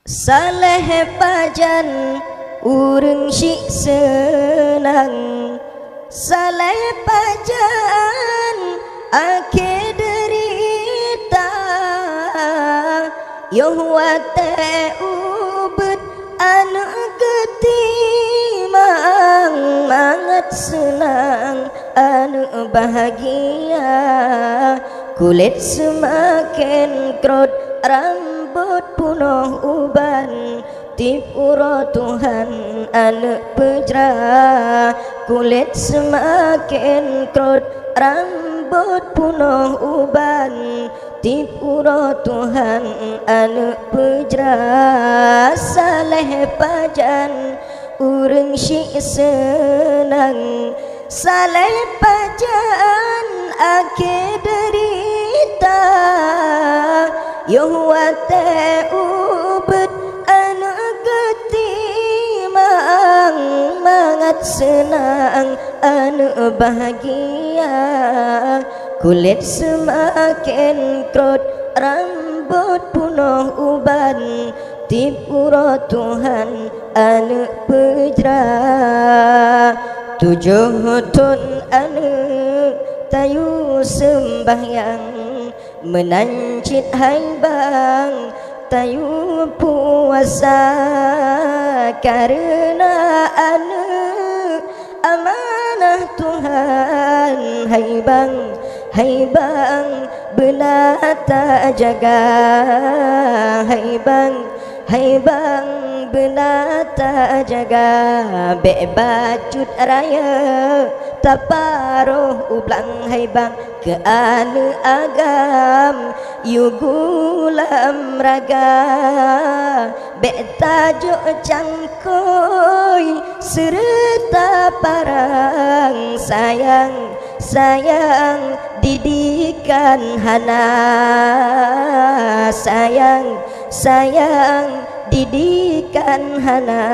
saleh pajan urang syik senang, saleh pajan ake derita, yoh wate ubet anak ketimang, mangat senang anak bahagia, kulit semakin kerut rambut punuh uban, tipuro Tuhan anak pejra, kulit semakin kerut rambut punuh uban, tipuro Tuhan anak pejra, saleh pajan urang syik senang, saleh pajan ake derita, yoh wate ubet anak ketimang, mangat senang anak bahagia, kulit semakin kerut rambut punuh uban, tipuro Tuhan anak pejra, 7 tahun anak tayu sembahyang, menancit hai bang tayu puasa, karena anak amanah Tuhan, hai bang benata jaga, hai bang benata jaga, bebacut raya taparoh ublang, hai bang ke anu agam yugulam raga, betajuk cangkoi serta parang, sayang didikan hana, sayang didikan hana,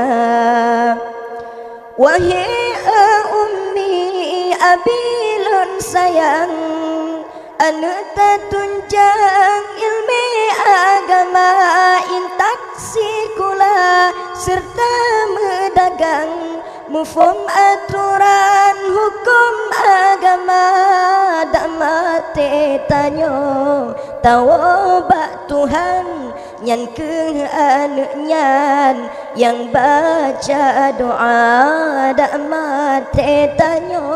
wahai ummi abilun sayang, anu tatunjang ilmi agama, intaksi kula serta medagang, mufum aturan hukum agama, dak mate tanyo tawabak Tuhan nyan ke anak nyan yang baca doa, dak mate tanyo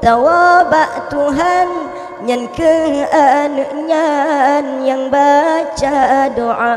tawabak Tuhan nyan ke anak nyan yang baca doa.